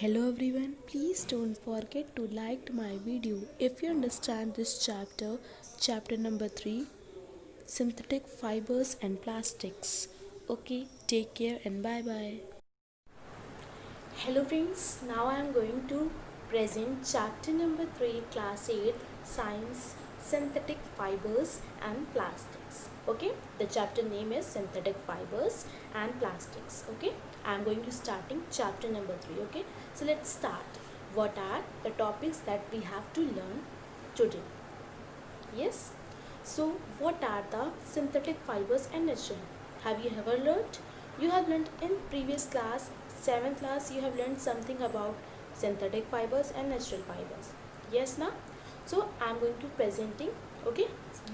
Hello everyone, please don't forget to like my video if you understand this chapter number 3, synthetic fibers and plastics. Okay, take care and bye bye. Hello friends, now I am going to present chapter number 3, class 8, science, synthetic fibers and plastics. Okay, the chapter name is synthetic fibers and plastics. Okay, I am going to starting chapter number 3. Okay, so let's start. What are the topics that we have to learn today? Yes, so what are the synthetic fibers and natural? Have you ever learned? You have learned in previous class, 7th class, you have learned something about synthetic fibers and natural fibers. Yes, now? So I am going to presenting. Okay,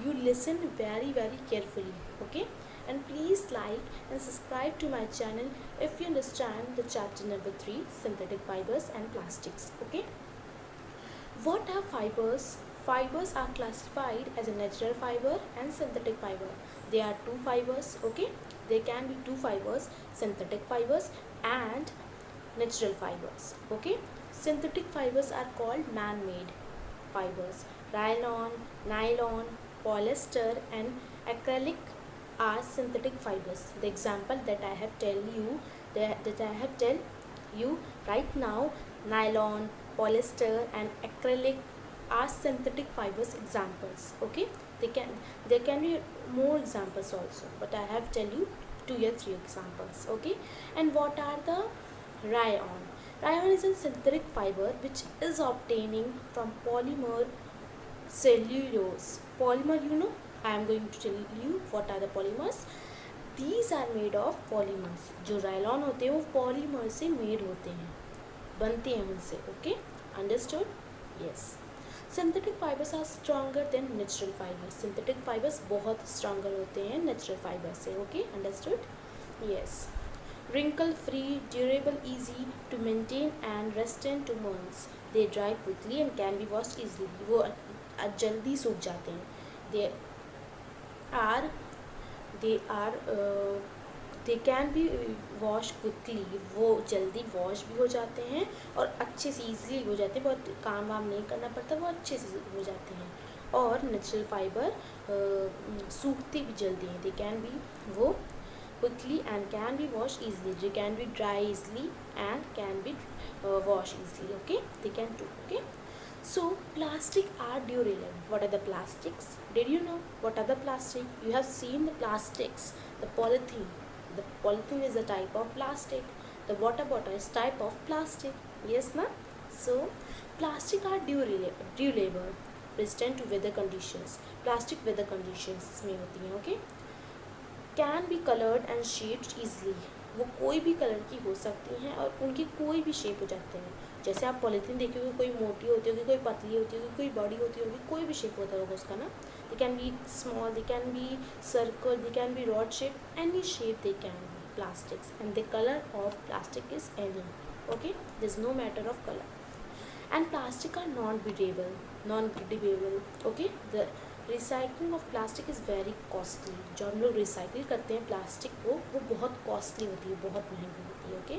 you listen very carefully. Okay, and please like and subscribe to my channel if you understand the chapter number 3, synthetic fibers and plastics. Okay, what are fibers? Fibers are classified as a natural fiber and synthetic fiber. They are two fibers. Okay, they can be two fibers, synthetic fibers and natural fibers. Okay, synthetic fibers are called man-made fibers. Nylon, polyester and acrylic are synthetic fibers. The example that I have tell you right now, nylon, polyester and acrylic are synthetic fibers examples. Okay, there can be more examples also, but I have tell you 2 or 3 examples. Okay, and what are the rayon? Rayon is a synthetic fiber which is obtaining from polymer cellulose. Polymer, you know, I am going to tell you what are the polymers. These are made of polymers. जो रायलॉन होते हैं वो polymer से made होते हैं, बनते हैं उनसे. Okay, understood? Yes. Synthetic fibres are stronger than natural fibres. Synthetic fibres बहुत स्ट्रॉन्गर होते हैं नेचुरल फाइबर से. Okay, understood? Yes. wrinkle free, durable, easy to maintain and resistant to months. They dry quickly and can be washed easily. वो जल्दी सूख जाते हैं. They can be washed quickly. वो जल्दी वॉश भी हो जाते हैं और अच्छे से ईजिली हो जाते हैं. बहुत काम वाम नहीं करना पड़ता, वो अच्छे से हो जाते हैं. और नेचुरल फाइबर सूखते भी जल्दी हैं. They can be वो quickly and can be washed easily. They can be dry easily and can be washed easily. Okay, they can too. Okay, so plastic are durable. What are the plastics? Did you know what are the plastic? You have seen the plastics. The polythene is a type of plastic. The water bottle is type of plastic. Yes, na? So plastic are durable, resistant to weather conditions. Plastic weather conditions में होती हैं. Okay, can be coloured and shaped easily. वो कोई भी colour की हो सकती हैं और उनके कोई भी शेप हो जाते हैं. जैसे आप पॉलीथीन देखोगे, कोई मोटी होती होगी, कोई पतली होती होगी, कोई बड़ी होती होगी, कोई भी शेप होता होगा उसका ना. दे can B small, they can B circle, they can B rod shape, any shape they can B plastics, and the color of plastic is any. Okay, there is no matter of color. And plastic are non-degradable. Okay, the recycling of plastic is very costly. जो हम लोग recycle करते हैं plastic को, वो बहुत costly होती है, बहुत महंगी होती है. Okay,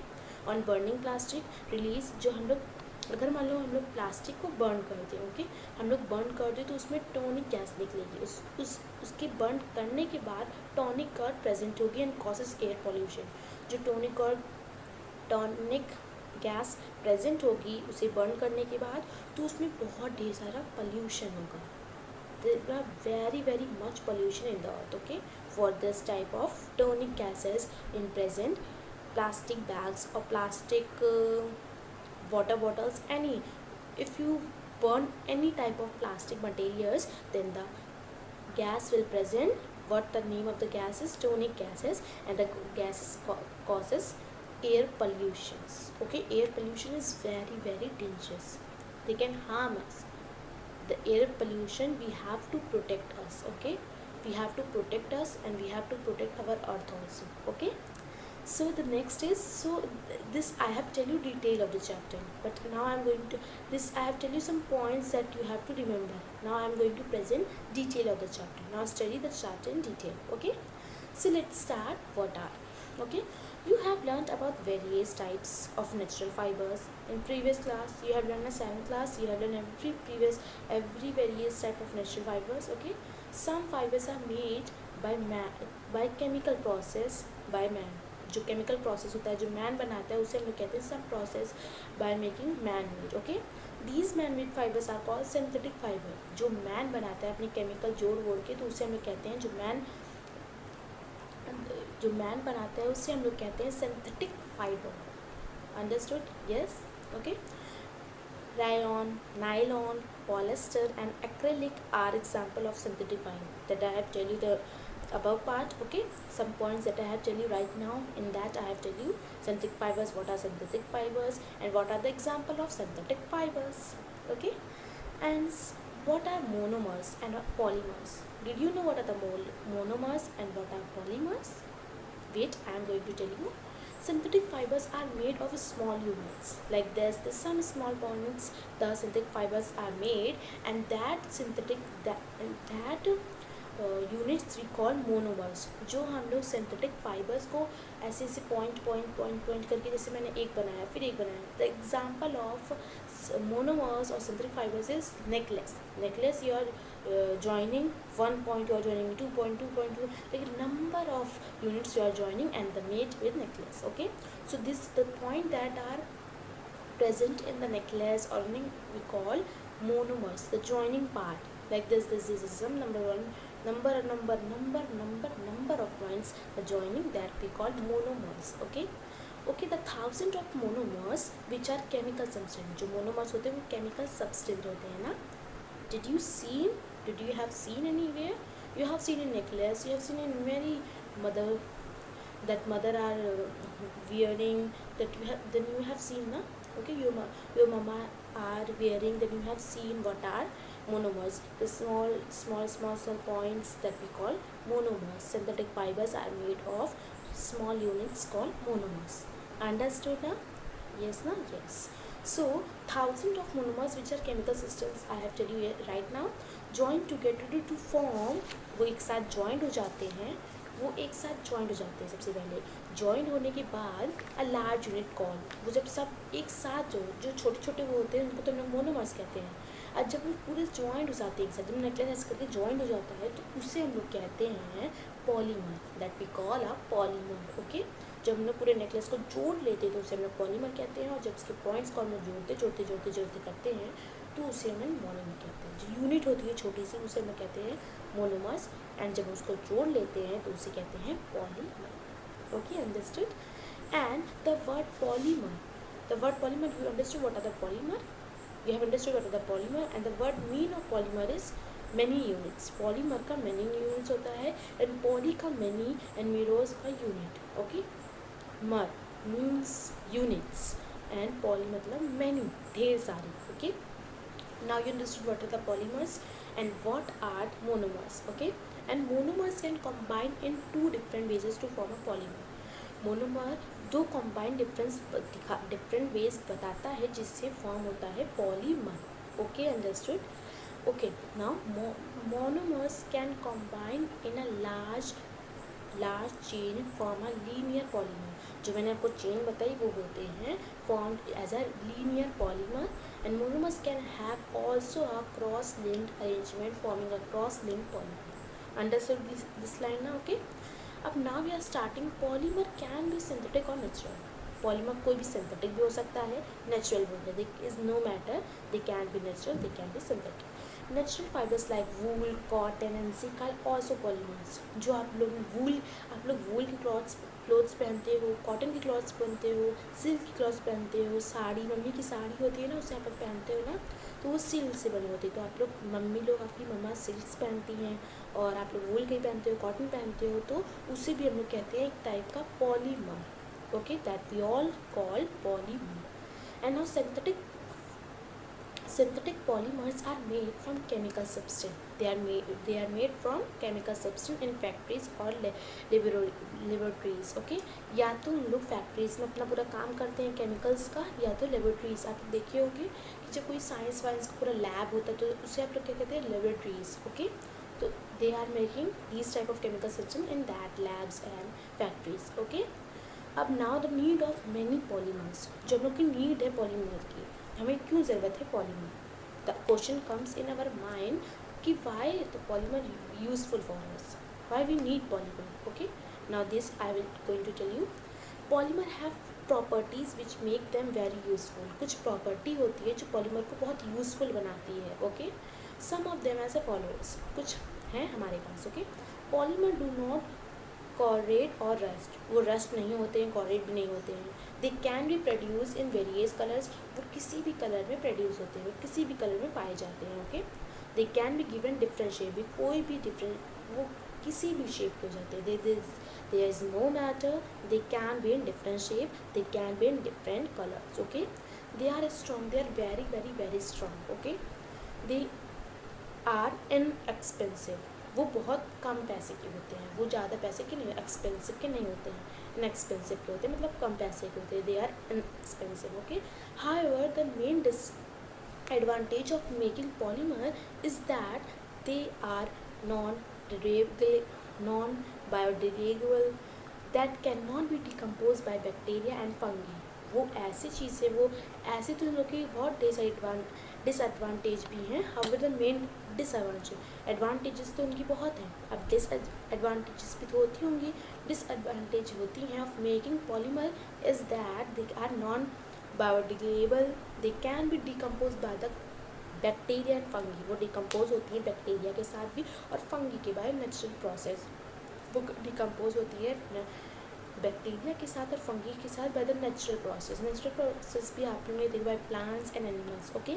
on burning plastic release, जो हम लोग अगर मान लो हम लोग प्लास्टिक को बर्न कर दें. ओके, हम लोग बर्न कर दें तो उसमें टॉनिक गैस निकलेगी. उसके बर्न करने के बाद टॉनिक गैस प्रेजेंट होगी एंड कॉजेस एयर पॉल्यूशन. जो टॉनिक गैस प्रेजेंट होगी उसे बर्न करने के बाद, तो उसमें बहुत ढेर सारा पॉल्यूशन होगा. There are very much pollution in the earth. Okay, for this type of tonic gases in present plastic bags or plastic water bottles, any, if you burn any type of plastic materials, then the gas will present. What the name of the gas is? Tonic gases, and the gases causes air pollutions. Okay, air pollution is very dangerous. They can harm us. The air pollution, we have to protect us. Okay, we have to protect us and we have to protect our earth also. Okay, so the next is, this I have tell you detail of the chapter, but now I am going to I have tell you some points that you have to remember. Now I am going to present detail of the chapter. Now study the chapter in detail. Okay, so let's start. What are, okay, You have learned about various types of natural fibers. In previous class, you have learned in 7th class, you have learned every various type of natural fibers. Okay, some fibers are made by chemical process by man. जो chemical process होता है, जो man बनाता है, उसे हम लोग कहते हैं some process by making man made. Okay, these man made fibres are called synthetic fibre. जो मैन बनाता है अपने केमिकल जोड़ वोड़ के, तो उसे हम लोग कहते हैं, जो मैन बनाता है उससे हम लोग कहते हैं synthetic fibre. Understood? Yes. Okay. Rayon, nylon, polyester and acrylic are example of synthetic fiber. That I have tell you the above part. Okay, some points that I have tell you right now. In that I have tell you synthetic fibers, what are synthetic fibers and what are the example of synthetic fibers. Okay, and what are monomers and polymers? Did you know what are the monomers and what are polymers? Wait, I am going to tell you. Synthetic fibers are made of small units. Like there's some small points the synthetic fibers are made, and that units we call monomers. जो हम लोग synthetic fibres को ऐसे ऐसे point करके, जैसे मैंने एक बनाया फिर एक बनाया. द एग्जाम्पल ऑफ मोनोमर्स और synthetic fibres is necklace you are joining 1 point, you are joining 2 point, like number of units you are joining and the made with necklace. Okay, so this the point that are present in the necklace or ring we call monomers, the joining part. Like this is some number of points, the joining that we call monomers. Okay, the thousands of monomers which are chemical substance. जो monomers होते हैं वो chemical substance होते हैं ना. Did you have seen anywhere? You have seen in necklace, you have seen in many mother are wearing, that you have seen na. Okay, your mama are wearing, then you have seen what are monomers, the small points that we call monomers. Synthetic fibers are made of small units called monomers. Understood na? Yes na? Yes. So thousands of monomers which are chemical systems I have tell you right now, join together to form, वो एक साथ joined हो जाते हैं. सबसे पहले joined होने के बाद a large unit called, वो जब सब एक साथ जो छोटे छोटे वो होते हैं उनको तो हम लोग मोनोमर्स कहते हैं. और जब वो पूरे joined हो जाते हैं एक साथ, जब नेकलेस ऐसे करके joined हो जाता है तो उसे हम लोग कहते हैं polymer. That we call a polymer. Okay, जब हम लोग पूरे नेकलेस को जोड़ लेते हैं तो उसे हम लोग पॉलीमर कहते हैं. और जब उसके पॉइंट्स को हम लोग जोड़ते करते हैं तो उसे हम मोनोमर कहते हैं. जो यूनिट होती है छोटी सी उसे हम कहते हैं मोनोमर्स, एंड जब उसको जोड़ लेते हैं तो उसे कहते हैं polymer. Okay, understood. And the word polymer, you understood what are the polymer? You have understood what are the polymer, and the word mean of polymer is many units. Polymer का many units होता है, and poly का many and meros का unit. Okay, mer means units and poly मतलब many, ढेर सारी. Okay, now you understood what are the polymers and what are monomers. Okay, and monomers can combine in two different ways to form a polymer. Monomer दो combine different ways बताता है जिससे form होता है polymer. Okay, understood. Okay, now monomers can combine in a large chain form a linear polymer. जो मैंने आपको chain बताई वो होते हैं form as a linear polymer. And monomers can have also a cross linked arrangement forming a cross linked polymer. Understood this line ना? Okay, अब now we are starting. Polymer can be synthetic और natural. Polymer कोई भी synthetic भी हो सकता है, natural भी होता है. Is no matter, they can be natural, they can be synthetic. Natural fibres like wool, cotton and silk are also polymers. जो आप लोग वूल की क्लॉथ्स पहनते हो, कॉटन की क्लॉथ्स पहनते हो, सिल्क की क्लॉथ्स पहनते हो, साड़ी, मम्मी की साड़ी होती है ना, उसे आप लोग पहनते हो ना, तो वो सिल्क से बनी होती है. तो आप लोग आपकी मम्मा सिल्क पहनती हैं, और आप लोग वूल की पहनते हो, कॉटन पहनते हो, तो उसे भी हम लोग कहते हैं एक टाइप का polymer. Okay, that we all call polymer. And now synthetic polymers are made from chemical substance. They are made from chemical substance in factories or laboratories. Okay, या तो लोग फैक्ट्रीज में अपना पूरा काम करते हैं केमिकल्स का, या तो लेबोरेटरीज. आप देखे होंगे कि जब कोई साइंस का पूरा लैब होता है तो उसे आप लोग क्या कहते हैं, लेबोरेटरीज. ओके, तो they are making these type of chemical substance in that labs and factories. Okay, अब now the need of many polymers, जो हम लोग की नीड है पॉलीमर की, हमें क्यों ज़रूरत है polymer. The question comes in our mind कि why the polymer useful for us, why we need polymer. Okay, now this I will going to tell you. Polymer have properties which make them very useful. कुछ property होती है जो polymer को बहुत useful बनाती है. Okay, some of them as a followers, कुछ हैं हमारे पास. Okay, polymer do not corrode और रस्ट, वो रस्ट नहीं होते हैं, कॉरेट भी नहीं होते हैं. दे can B produce in various colours, वो किसी भी कलर में प्रोड्यूस होते हैं, वो किसी भी कलर में पाए जाते हैं. Okay, they can be given different shape, भी कोई भी डिफरेंट, वो किसी भी शेप के हो जाते हैं. there is no matter, they can be in different shape, they can be in different colors. Okay, they are strong, they are very very very strong. Okay, they are inexpensive, वो बहुत कम पैसे के होते हैं, वो ज़्यादा पैसे के नहीं, एक्सपेंसिव के नहीं होते हैं, इनएक्सपेंसिव के होते हैं, मतलब कम पैसे के होते हैं. They are inexpensive. Okay, however the main disadvantage of making polymer is that they are non-biodegradable, that cannot be decomposed by bacteria and fungi. वो ऐसी चीज़ है, वो ऐसे तो लोग की बहुत डिसएडवांटेज भी हैं. हाउ द मेन एडवांटेजेस तो उनकी बहुत हैं, अब डिसएडवांटेजेस भी तो होती होंगी. डिसएडवांटेज होती हैं of making polymer is that they are non biodegradable, they can be decompose by the bacteria and fungi. वो डिकम्पोज होती है बैक्टीरिया के साथ भी और फंगी के बाय नेचुरल प्रोसेस. वो डिकम्पोज होती है बैक्टीरिया के साथ और फंगी के साथ by the natural process. Natural process भी आप लोगों ने देखा by plants and animals. Okay,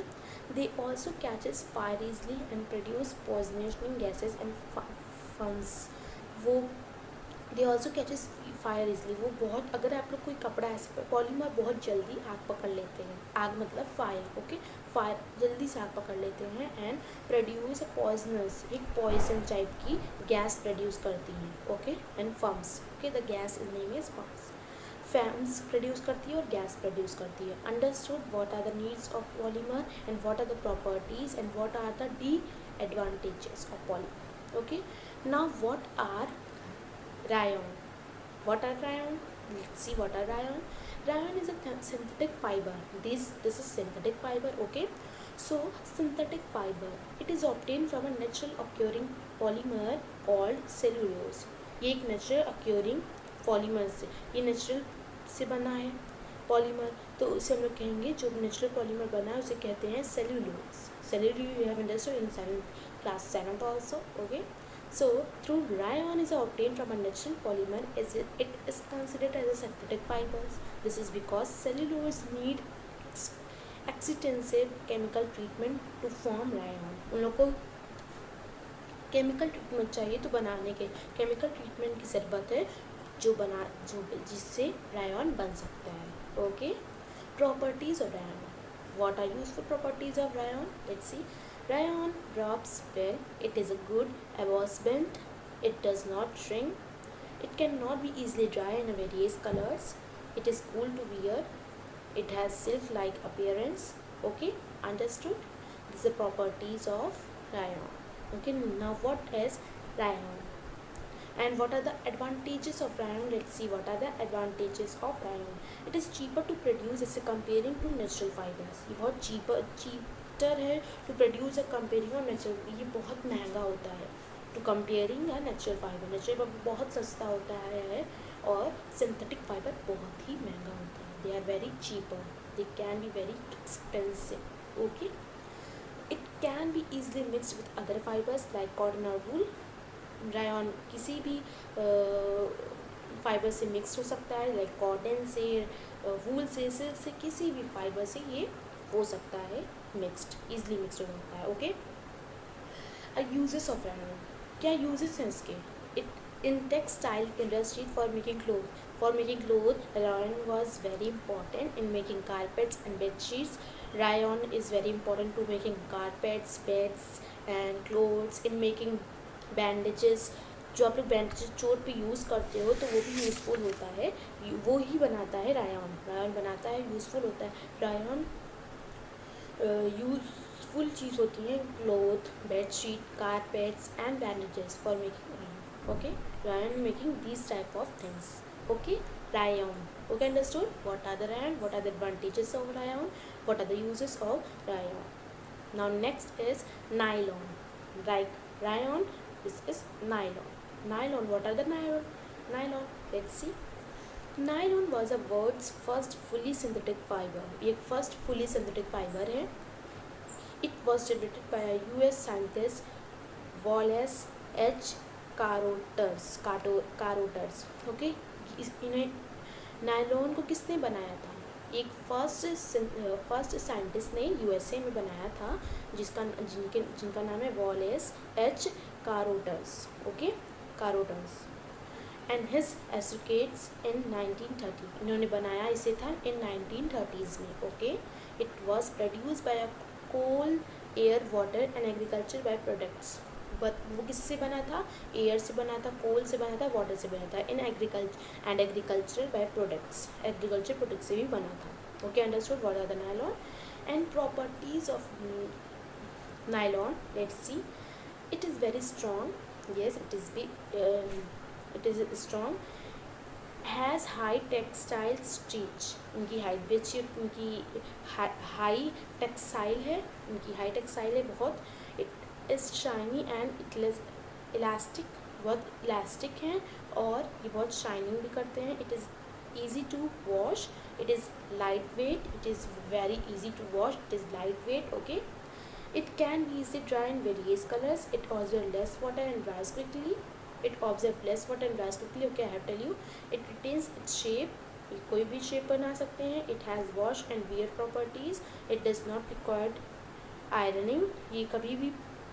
they also catches fire easily and produce poisoning gases and fumes. वो they also catches fire easily, वो बहुत, अगर आप लोग कोई कपड़ा ऐसे, पॉलीमर बहुत जल्दी आग पकड़ लेते हैं, आग मतलब फायर. ओके, फायर जल्दी से आग पकड़ लेते हैं एंड प्रोड्यूस अ पॉइजनस, एक पॉइजन टाइप की गैस प्रोड्यूस करती हैं. Okay, and fumes. Okay, the gas is name is fumes. Fumes produce करती है और गैस प्रोड्यूस करती है. Understood what are the needs of polymer and what are the properties and what are the disadvantages of polymer. Okay, now what are rayon. What are rayon? Let's see what are rayon. Rayon is a synthetic fiber. This is synthetic fiber. Okay, so synthetic fiber, it is obtained from a natural occurring polymer called cellulose. ये एक natural occurring polymer से, ये natural से बना है polymer, तो उसे हम लोग कहेंगे, जो नेचुरल पॉलीमर बना है उसे कहते हैं cellulose. Cellulose you have understood in class 7th also. Okay, so through rayon is obtained from a natural polymer, it is considered as a synthetic fibers. This is because cellulose need extensive chemical treatment to form rayon. उन लोग को chemical treatment चाहिए तो बनाने के chemical treatment की ज़रूरत है, जो जिससे रायन बन सकता है. Okay, properties of rayon. What are useful properties of rayon? Let's see. Rayon rubs well, it is a good absorbent, it does not shrink, it cannot be easily dry in various colors, it is cool to wear, it has silk-like appearance. Okay, understood? These are the properties of rayon. Okay, now what is rayon and what are the advantages of rayon? Let's see what are the advantages of rayon. It is cheaper to produce as comparing to natural fibers. ये बहुत cheap है to produce a comparing और natural, ये बहुत महंगा होता है to comparing a natural fibre. Natural fibre बहुत सस्ता होता है और सिंथेटिक फाइबर बहुत ही महंगा होता है. They are very cheaper, they can be very expensive. Okay, it can be easily mixed with other fibres like cotton और वूल. रायन किसी भी फाइबर से मिक्स हो सकता है, लाइक कॉटन से, वूल से, सिल्क से, किसी भी फाइबर से ये हो सकता है मिक्सड, ईजिली मिक्सड हो सकता है. ओके, यूजेस ऑफ रायन, क्या यूजेस हैं इसके? It in textile industry for making cloth rayon was very important in making carpets and bedsheets. Rayon is very important to making carpets, beds and clothes. In making bandages, जो आप लोग bandages चोट पे use करते हो तो वो भी यूज़फुल होता है, वो ही बनाता है रायन. रायन बनाता है, यूज़फुल होता है. रायन यूजफुल चीज़ होती है cloth, bedsheet, carpets and bandages for making Ryan. Okay, Ryan making these type of things. Okay, rayon. Okay, understood? What are the rayon? What are the advantages of rayon? What are the uses of rayon? Now next is nylon. Like rayon, this is nylon. Nylon, what are the nylon? Nylon, let's see. Nylon was the world's first fully synthetic fiber. ये first fully synthetic fiber है. It was developed by a US scientist Wallace H. Carothers. Okay, इन्हें nylon को किसने बनाया था? एक first scientist ने USA में बनाया था जिनका नाम है Wallace H Carothers. Okay, Carothers and his associates in 1930. इन्होंने बनाया इसे था इन 1930s में. ओके, it was produced by coal, air, water and agriculture by products. वो किससे बना था? एयर से बना था, कोल से बना था, वाटर से बना था. In agriculture bye products, agriculture product से भी बना था. Okay, understood? What are the nylon and properties of nylon? Let's see. It is very strong. yes, it is strong. Has high textile stitch. इनकी height भी अच्छी, इनकी high textile है, इनकी हाई टेक्सटाइल है बहुत. It is shiny and elastic. बहुत elastic हैं और ये बहुत शाइनिंग भी करते हैं. It is easy to wash. It is light weight. It is very easy to wash. It is light weight. Okay, it can be easily dry in various colors. It absorbs less water and dries quickly. Okay, I have tell you. It retains its shape. कोई भी shape बना सकते हैं. It has wash and wear properties. It does not require ironing. ये कभी भी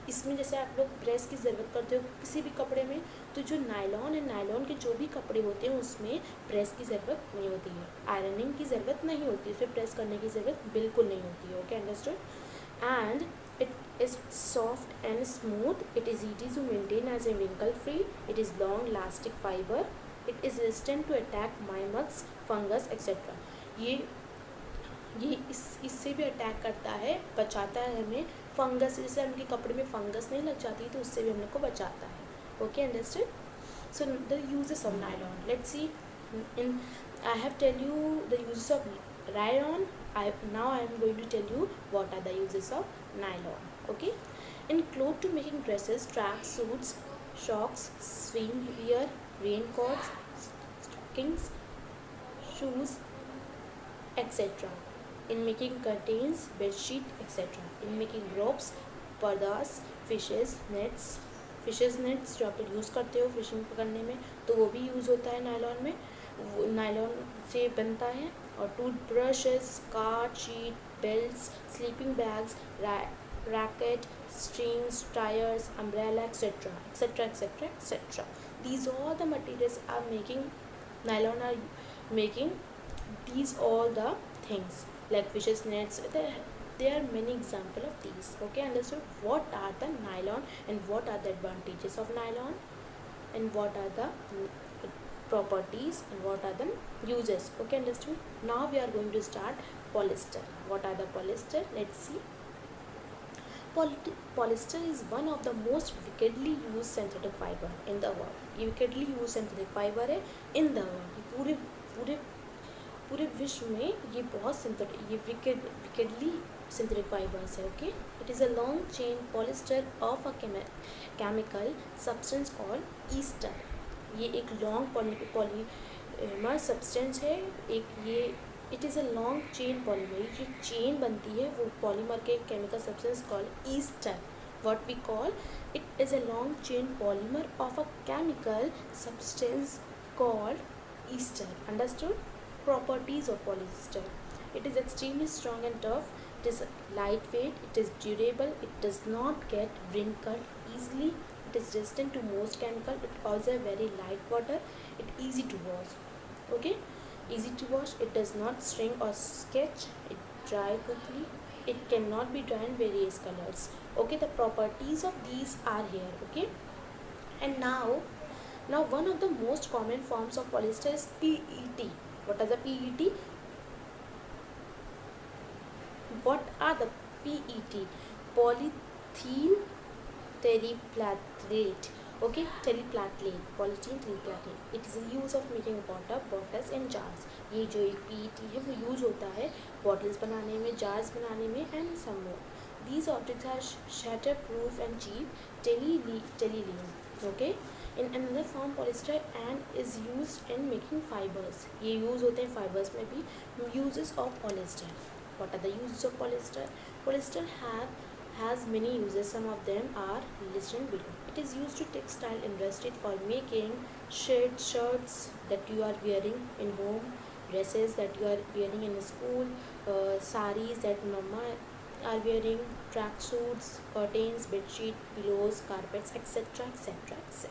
इसमें जैसे आप लोग प्रेस की ज़रूरत करते हो किसी भी कपड़े में, तो जो नायलॉन है, नायलॉन के जो भी कपड़े होते हैं उसमें प्रेस की ज़रूरत नहीं होती है, आयरनिंग की ज़रूरत नहीं होती है, उसमें प्रेस करने की ज़रूरत बिल्कुल नहीं होती है. Okay, understood? And it is soft and smooth. It is easy to maintain as a wrinkle free. It is long elastic fiber. It is resistant to attack mimics, fungus, etc. ये इससे भी अटैक करता है, बचाता है हमें fungus. जैसे उनके कपड़े में फंगस नहीं लग जाती तो उससे भी हम लोग को बचाता है. Okay, understood? So the uses of nylon. Let's see. In I have tell you the uses of rayon. Now I am going to tell you what are the uses of nylon. Okay, in cloth to making dresses, track suits, socks, swimwear, raincoats, stockings, shoes, etc. In making curtains, bedsheet, etc. In making ropes, पर्दास, fishes nets जो आप लोग use करते हो fishing पकड़ने में, तो वो भी यूज़ होता है नायलॉन में. नायलॉन से बनता है. और toothbrushes, card sheet, belts, sleeping bags, racket, strings, tires, umbrella, etc. etc. etc. etc. These all the materials are making nylon are making these all the things like fishes nets. There are many examples of these. Okay, understood? What are the nylon and what are the advantages of nylon and what are the properties and what are the uses? Okay, understood? Now we are going to start polyester. What are the polyester? Let's see. Polyester is one of the most wickedly used synthetic fiber in the world. ये wickedly used synthetic fiber है in the world. पूरे विश्व में ये बहुत wickedly synthetic fibers है. Okay, it is a long chain polyester of a chemical substance called ester. ये एक लॉन्ग पॉलीमर सब्सटेंस है. एक ये it is a long chain polymer. जो चेन बनती है वो पॉलीमर के chemical substance called ester. What we call it is a long chain polymer of a chemical substance called ester. Understood? Properties of polyester. It is extremely strong and tough. It is lightweight. It is durable. It does not get wrinkled easily. It is resistant to most chemical. It also very light water. It easy to wash. Okay, easy to wash. It does not string or sketch. It dry quickly. It cannot be dry in various colors. Okay, the properties of these are here. Okay, and now one of the most common forms of polyester is PET. What is the PET? What are the PET? Polyethylene terephthalate Okay, teleplatelet, polyethylene teleplatelet. It is a use of making water bottles and jars. ये जो एक PET है वो use होता है bottles बनाने में, jars बनाने में and some more. These objects are shatterproof and cheap. Tellurine. Okay. In another form, polyester and is used in making fibers. ये use होते हैं fibers में भी. Uses of polyester. What are the uses of polyester? Polyester has many uses. Some of them are listed below. It is used to textile industry for making shirts that you are wearing in home, dresses that you are wearing in school, saris that mama are wearing, track suits, curtains, bedsheet, pillows, carpets, etc, etc, etc.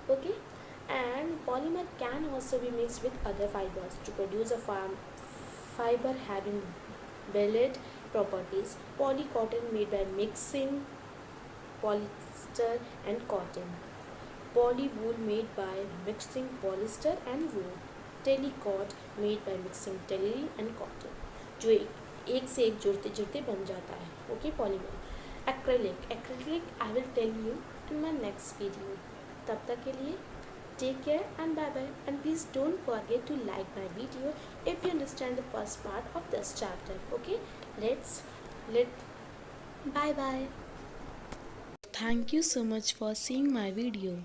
Okay, and polymer can also be mixed with other fibers to produce a fiber having velvet properties. Polycotton made by mixing polyester and cotton. Polywool made by mixing polyester and wool. Telecot made by mixing tellurine and cotton. जो एक से एक जुड़ते जुड़ते बन जाता है. Okay, polymer. Acrylic I will tell you in my next video. तब तक के लिए take care and bye bye, and please don't forget to like my video if you understand the first part of this chapter. Okay, let bye bye. Thank you so much for seeing my video.